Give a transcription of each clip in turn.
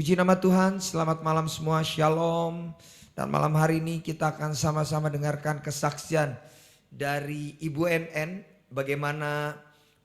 Puji nama Tuhan, selamat malam semua, shalom. Dan malam hari ini kita akan sama-sama dengarkan kesaksian dari Ibu NN. Bagaimana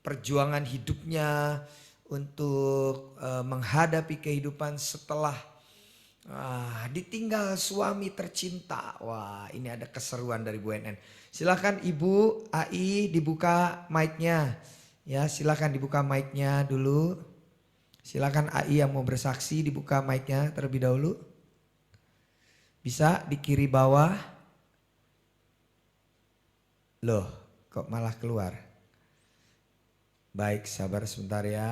perjuangan hidupnya untuk menghadapi kehidupan setelah ditinggal suami tercinta. Wah, ini ada keseruan dari Bu NN. Silakan Ibu AI dibuka mic-nya. Ya, silakan dibuka mic-nya dulu. Silakan AI yang mau bersaksi dibuka mic-nya terlebih dahulu. Bisa di kiri bawah. Loh, kok malah keluar? Baik, sabar sebentar ya.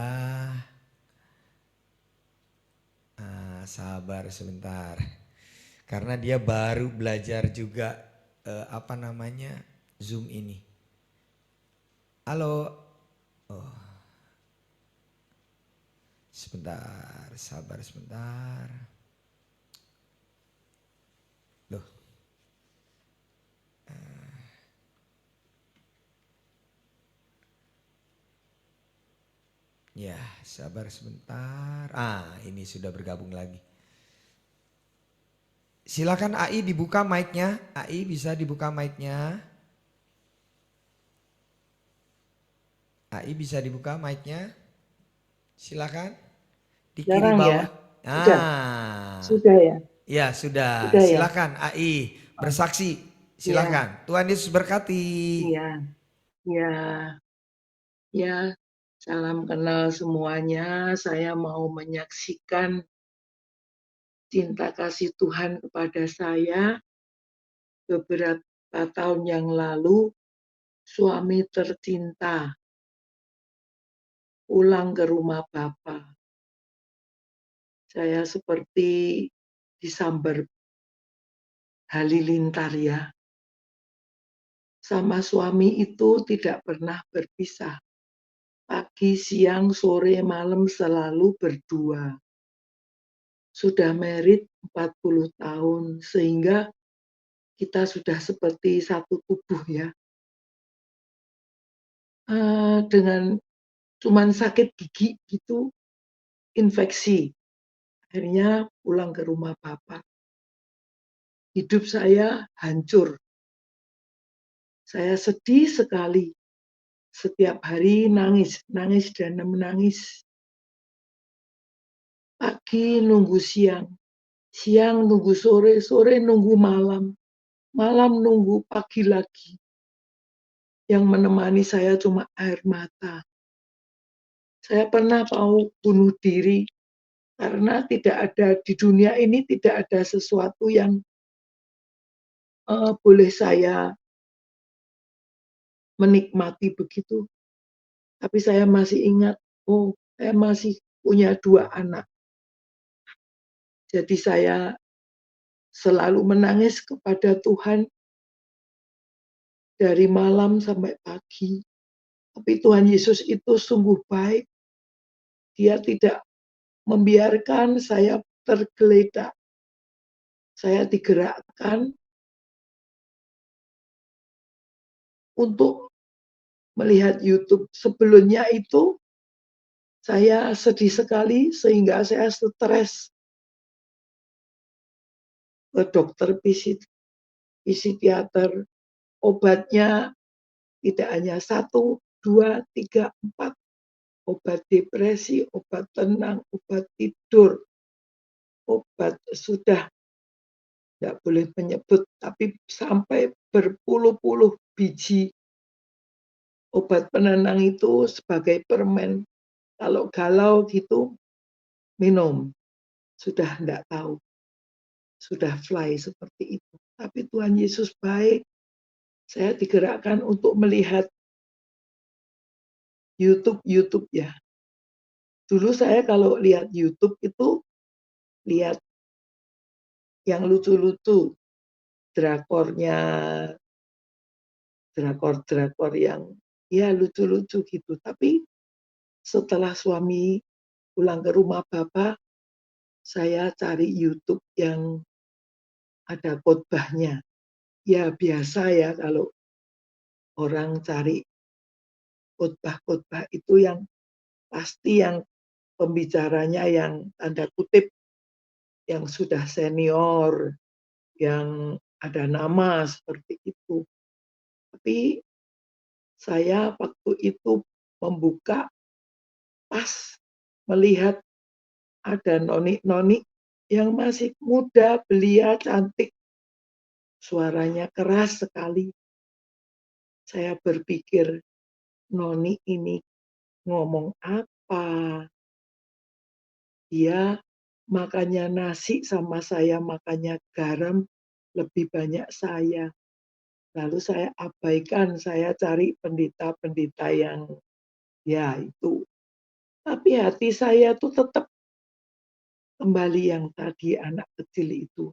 Sabar sebentar. Karena dia baru belajar juga Zoom ini. Halo. Oh. Sebentar, sabar sebentar. Loh. Ya, sabar sebentar. Ini sudah bergabung lagi. Silakan AI dibuka mic-nya. AI bisa dibuka mic-nya. AI bisa dibuka mic-nya. Silakan. Di kiri Jarang ya? bawah. Sudah, sudah ya? Ya sudah. Sudah ya? Silakan AI Oh, bersaksi. iya, Silakan. Tuhan Yesus berkati. iya, iya, ya. Salam kenal semuanya. Saya mau menyaksikan cinta kasih Tuhan kepada saya. Beberapa tahun yang lalu, suami tercinta pulang ke rumah Bapak. Saya seperti disambar halilintar ya. Sama suami itu tidak pernah berpisah. Pagi, siang, sore, malam selalu berdua. Sudah married 40 tahun, sehingga kita sudah seperti satu tubuh ya. Dengan cuman sakit gigi gitu, infeksi. Akhirnya pulang ke rumah Bapak. Hidup saya hancur. Saya sedih sekali. Setiap hari nangis, nangis dan menangis. Pagi nunggu siang, siang nunggu sore, sore nunggu malam, malam nunggu pagi lagi. Yang menemani saya cuma air mata. Saya pernah mau bunuh diri karena tidak ada di dunia ini tidak ada sesuatu yang boleh saya menikmati begitu. Tapi saya masih ingat, oh saya masih punya 2 anak. Jadi saya selalu menangis kepada Tuhan dari malam sampai pagi. Tapi Tuhan Yesus itu sungguh baik. Dia tidak membiarkan saya tergeletak. Saya digerakkan untuk melihat YouTube. Sebelumnya itu saya sedih sekali sehingga saya stres ke dokter psikiater. Obatnya tidak hanya 1, 2, 3, 4. Obat depresi, obat tenang, obat tidur, obat sudah tidak boleh menyebut, tapi sampai berpuluh-puluh biji obat penenang itu sebagai permen. Kalau galau gitu minum, sudah tidak tahu, sudah fly seperti itu. Tapi Tuhan Yesus baik, saya digerakkan untuk melihat YouTube ya. Dulu saya kalau lihat YouTube itu lihat yang lucu-lucu, drakornya, drakor yang ya lucu-lucu gitu. Tapi setelah suami pulang ke rumah Bapak, saya cari YouTube yang ada khotbahnya. Ya biasa ya kalau orang cari khotbah-khotbah itu yang pasti yang pembicaranya yang tanda kutip yang sudah senior, yang ada nama seperti itu. Tapi saya waktu itu membuka, pas melihat ada noni-noni yang masih muda, belia, cantik, suaranya keras sekali. Saya berpikir, noni ini ngomong apa? Dia makannya nasi sama saya makannya garam lebih banyak saya. Lalu saya abaikan, saya cari pendeta-pendeta yang ya itu. Tapi hati saya tuh tetap kembali yang tadi anak kecil itu.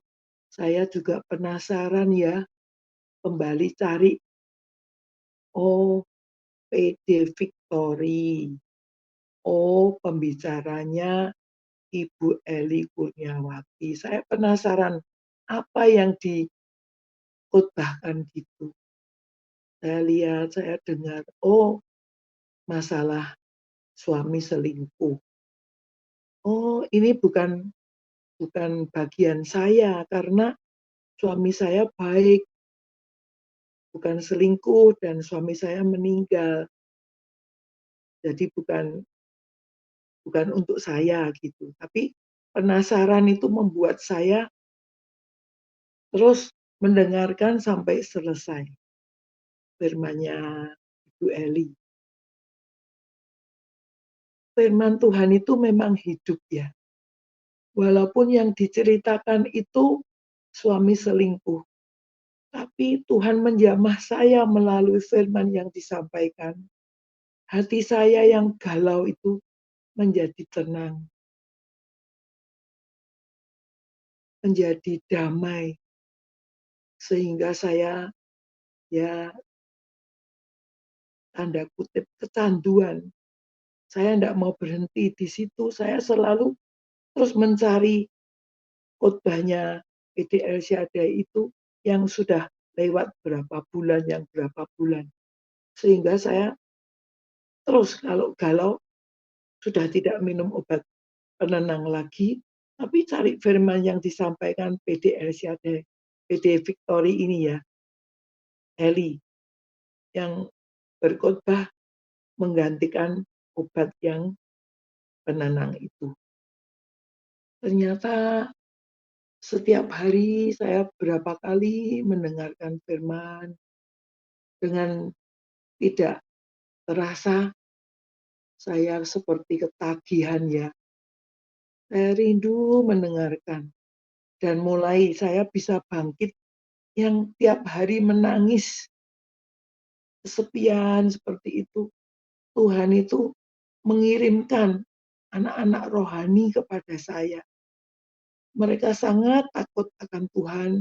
Saya juga penasaran ya, kembali cari, oh PD Victory, oh pembicaranya Ibu Eli Kurniawati. Saya penasaran apa yang dikotbahkan gitu. Saya lihat, saya dengar, oh masalah suami selingkuh. Oh ini bukan bukan bagian saya karena suami saya baik, bukan selingkuh dan suami saya meninggal. Jadi bukan bukan untuk saya gitu. Tapi penasaran itu membuat saya terus mendengarkan sampai selesai firman-Nya Ibu Eli. Firman Tuhan itu memang hidup ya. Walaupun yang diceritakan itu suami selingkuh, tapi Tuhan menjamah saya melalui firman yang disampaikan. Hati saya yang galau itu menjadi tenang, menjadi damai, sehingga saya ya tanda kutip kecanduan. Saya tidak mau berhenti di situ, saya selalu terus mencari khotbahnya PDL Syadai itu yang sudah lewat berapa bulan, yang berapa bulan. Sehingga saya terus kalau galau sudah tidak minum obat penenang lagi, tapi cari firman yang disampaikan PDL Syadai, PD Victory ini ya, Eli, yang berkhotbah menggantikan obat yang penenang itu. Ternyata setiap hari saya berapa kali mendengarkan firman, dengan tidak terasa saya seperti ketagihan ya. Saya rindu mendengarkan dan mulai saya bisa bangkit yang tiap hari menangis kesepian seperti itu. Tuhan itu mengirimkan anak-anak rohani kepada saya. Mereka sangat takut akan Tuhan,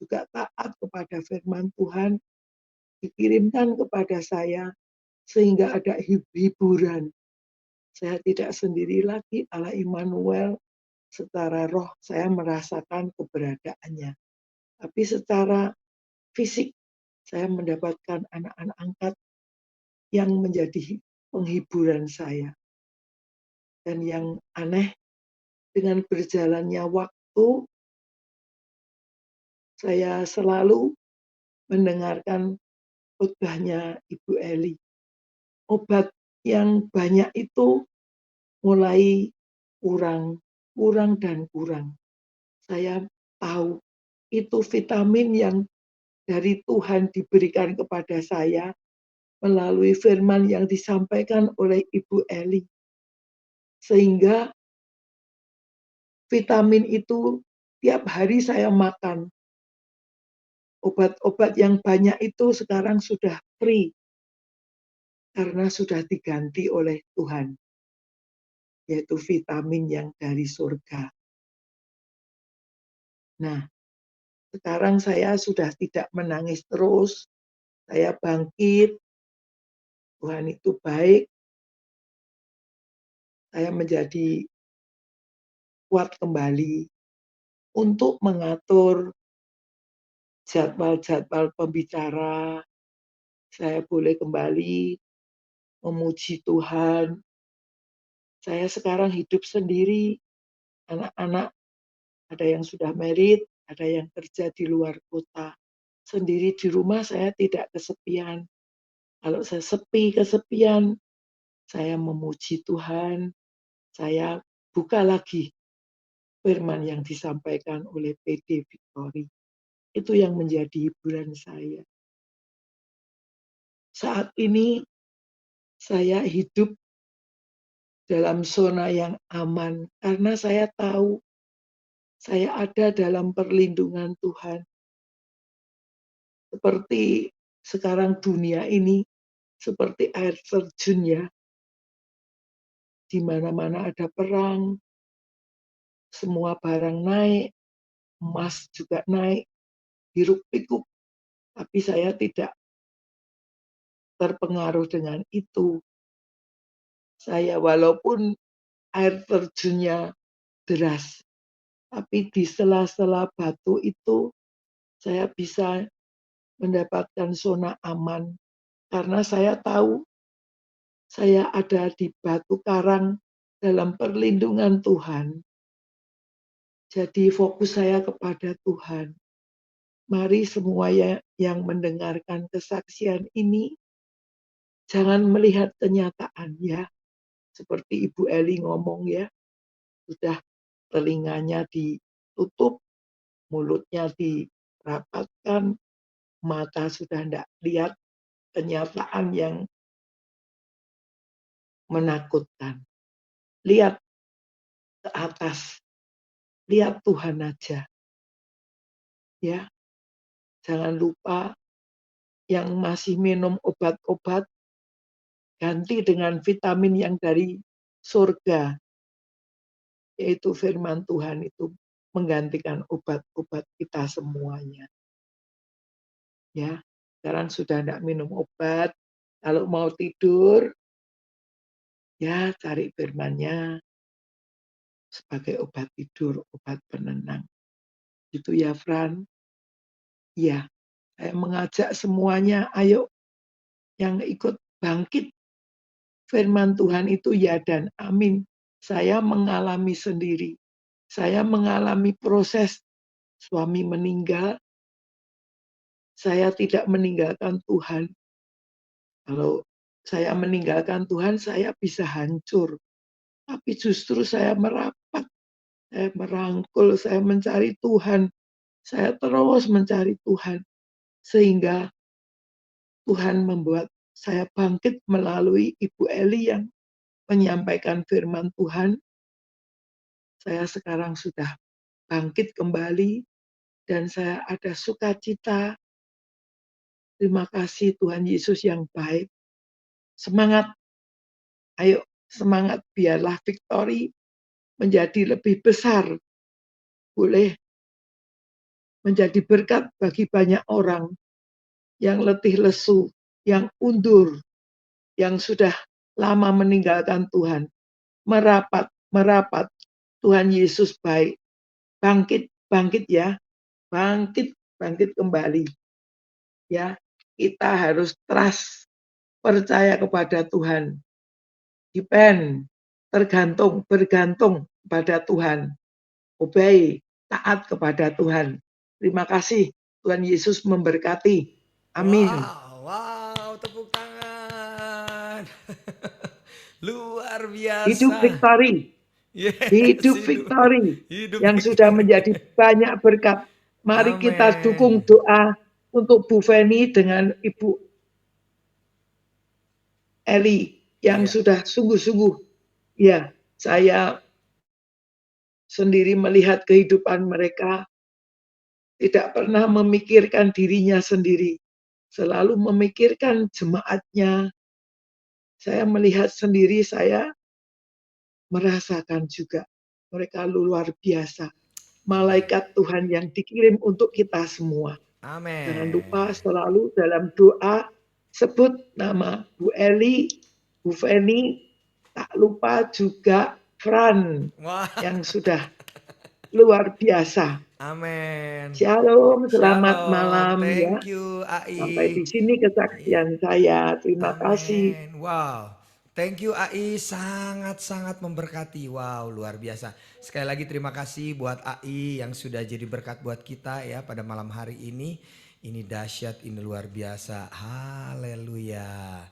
juga taat kepada firman Tuhan, dikirimkan kepada saya sehingga ada hiburan. Saya tidak sendiri lagi, Allah Immanuel secara roh saya merasakan keberadaannya. Tapi secara fisik saya mendapatkan anak-anak angkat yang menjadi penghiburan saya. Dan yang aneh, dengan berjalannya waktu, saya selalu mendengarkan khotbahnya Ibu Eli. Obat yang banyak itu mulai kurang, kurang dan kurang. Saya tahu itu vitamin yang dari Tuhan diberikan kepada saya melalui firman yang disampaikan oleh Ibu Eli. Sehingga vitamin itu tiap hari saya makan. Obat-obat yang banyak itu sekarang sudah free karena sudah diganti oleh Tuhan, yaitu vitamin yang dari surga. Nah, sekarang saya sudah tidak menangis terus, saya bangkit, Tuhan itu baik, saya menjadi kuat kembali untuk mengatur jadwal-jadwal pembicara. Saya boleh kembali memuji Tuhan. Saya sekarang hidup sendiri, anak-anak Ada yang sudah married, ada yang kerja di luar kota. Sendiri di rumah saya tidak kesepian. Kalau saya sepi, kesepian, saya memuji Tuhan, saya buka lagi firman yang disampaikan oleh PD Victory. Itu yang menjadi hiburan saya. Saat ini saya hidup dalam zona yang aman karena saya tahu saya ada dalam perlindungan Tuhan. Seperti sekarang dunia ini seperti air terjun ya. Di mana-mana ada perang, semua barang naik, emas juga naik, hiruk-pikuk. Tapi saya tidak terpengaruh dengan itu. Saya walaupun air terjunnya deras, tapi di sela-sela batu itu saya bisa mendapatkan zona aman karena saya tahu saya ada di batu karang dalam perlindungan Tuhan. Jadi fokus saya kepada Tuhan. Mari semua yang mendengarkan kesaksian ini jangan melihat kenyataan ya. Seperti Ibu Eli ngomong ya, sudah telinganya ditutup, mulutnya dirapatkan, mata sudah tidak lihat kenyataan yang menakutkan. Lihat ke atas, lihat Tuhan aja. Ya, jangan lupa yang masih minum obat-obat ganti dengan vitamin yang dari surga, yaitu firman Tuhan itu menggantikan obat-obat kita semuanya. Ya, sekarang sudah tidak minum obat. Kalau mau tidur, ya cari firman-Nya sebagai obat tidur, obat penenang. Itu ya, Fran. Ya, saya mengajak semuanya, ayo yang ikut bangkit. Firman Tuhan itu ya dan amin. Saya mengalami sendiri. Saya mengalami proses suami meninggal. Saya tidak meninggalkan Tuhan. Kalau saya meninggalkan Tuhan, saya bisa hancur. Tapi justru saya merapat, saya merangkul, saya mencari Tuhan. Saya terus mencari Tuhan. Sehingga Tuhan membuat saya bangkit melalui Ibu Eli yang menyampaikan firman Tuhan. Saya sekarang sudah bangkit kembali dan saya ada sukacita. Terima kasih Tuhan Yesus yang baik. Semangat, ayo semangat, biarlah Victory menjadi lebih besar. Boleh menjadi berkat bagi banyak orang yang letih lesu, yang undur, yang sudah lama meninggalkan Tuhan. Merapat, merapat. Tuhan Yesus baik. Bangkit, bangkit ya. Bangkit, bangkit kembali. Ya, kita harus trust, percaya kepada Tuhan. Depend, tergantung, bergantung kepada Tuhan. Obey, taat kepada Tuhan. Terima kasih. Tuhan Yesus memberkati. Amin. Wow, tepuk tangan. Luar biasa. Hidup Victory. Yes, Hidup Victory hidup yang sudah Victory. menjadi banyak berkat. Mari kita Amin. dukung doa untuk Bu Feni dengan Ibu Eli yang Iya. sudah sungguh-sungguh. Ya, saya sendiri melihat kehidupan mereka tidak pernah memikirkan dirinya sendiri. Selalu memikirkan jemaatnya. Saya melihat sendiri, saya merasakan juga mereka luar biasa. Malaikat Tuhan yang dikirim untuk kita semua. Amin. Jangan lupa selalu dalam doa sebut nama Bu Eli, Bu Feni, tak lupa juga Fran Wah. yang sudah luar biasa. Amin. Shalom, selamat Shalom. malam ya. Thank you, AI. Sampai di sini kesaksian saya. Terima kasih. Amin. Wow. Thank you AI, sangat-sangat memberkati. Wow, luar biasa. Sekali lagi terima kasih buat AI yang sudah jadi berkat buat kita ya pada malam hari ini. Ini dahsyat, ini luar biasa. Haleluya.